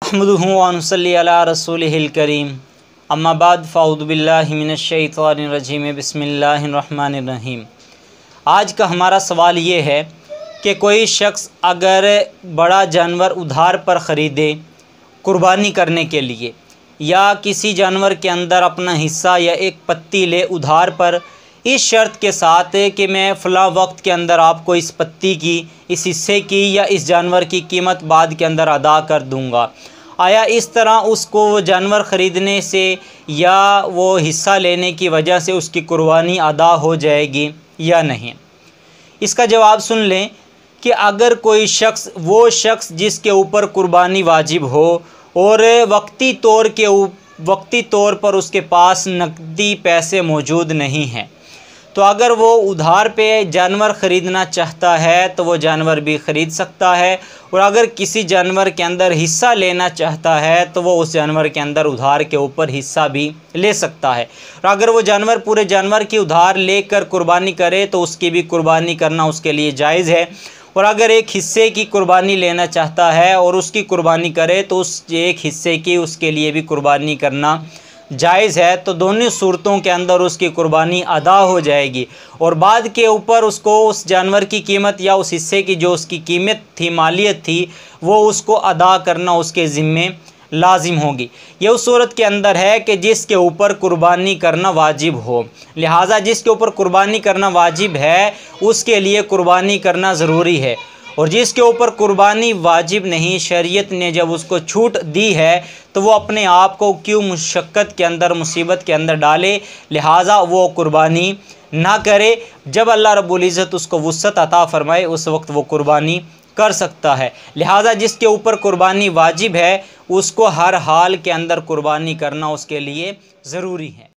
अहमदुहु व नुसल्ली अला रसूलिहिल करीम अम्मा बाद फ़अऊज़ु बिल्लाहि मिनश शैतानिर रजीम बिस्मिल्लाहिर रहमानिर रहीम। आज का हमारा सवाल ये है कि कोई शख्स अगर बड़ा जानवर उधार पर ख़रीदे कुर्बानी करने के लिए, या किसी जानवर के अंदर अपना हिस्सा या एक पत्ती ले उधार पर, इस शर्त के साथ कि मैं फ़लाँ वक्त के अंदर आपको इस पत्ती की, इस हिस्से की या इस जानवर की कीमत बाद के अंदर अदा कर दूंगा। आया इस तरह उसको वो जानवर ख़रीदने से या वो हिस्सा लेने की वजह से उसकी कुर्बानी अदा हो जाएगी या नहीं? इसका जवाब सुन लें कि अगर कोई शख्स, वो शख्स जिसके ऊपर कुर्बानी वाजिब हो और वक्ती तौर पर उसके पास नकदी पैसे मौजूद नहीं हैं, तो अगर वो उधार पे जानवर ख़रीदना चाहता है तो वो जानवर भी ख़रीद सकता है। और अगर किसी जानवर के अंदर हिस्सा लेना चाहता है तो वो उस जानवर के अंदर उधार के ऊपर हिस्सा भी ले सकता है। और अगर वो जानवर पूरे जानवर की उधार लेकर कुर्बानी करे तो उसकी भी कुर्बानी करना उसके लिए जायज़ है। और अगर एक हिस्से की कुर्बानी लेना चाहता है और उसकी कुर्बानी करे तो उस एक हिस्से की उसके लिए भी कुर्बानी करना जायज़ है। तो दोनों सूरतों के अंदर उसकी कुर्बानी अदा हो जाएगी और बाद के ऊपर उसको उस जानवर की कीमत या उस हिस्से की जो उसकी कीमत थी, मालियत थी, वो उसको अदा करना उसके ज़िम्मे लाजिम होगी। यह उस सूरत के अंदर है कि जिसके ऊपर कुर्बानी करना वाजिब हो। लिहाजा जिसके ऊपर कुर्बानी करना वाजिब है उसके लिए कुर्बानी करना ज़रूरी है। और जिसके ऊपर कुर्बानी वाजिब नहीं, शरीयत ने जब उसको छूट दी है तो वो अपने आप को क्यों मुशक्क़त के अंदर, मुसीबत के अंदर डाले। लिहाजा वो कुर्बानी ना करे। जब अल्लाह रब्बुल इज़्ज़त उसको वुस्अत अता फ़रमाए उस वक्त वो कुर्बानी कर सकता है। लिहाजा जिसके ऊपर कुर्बानी वाजिब है उसको हर हाल के अंदर कुर्बानी करना उसके लिए ज़रूरी है।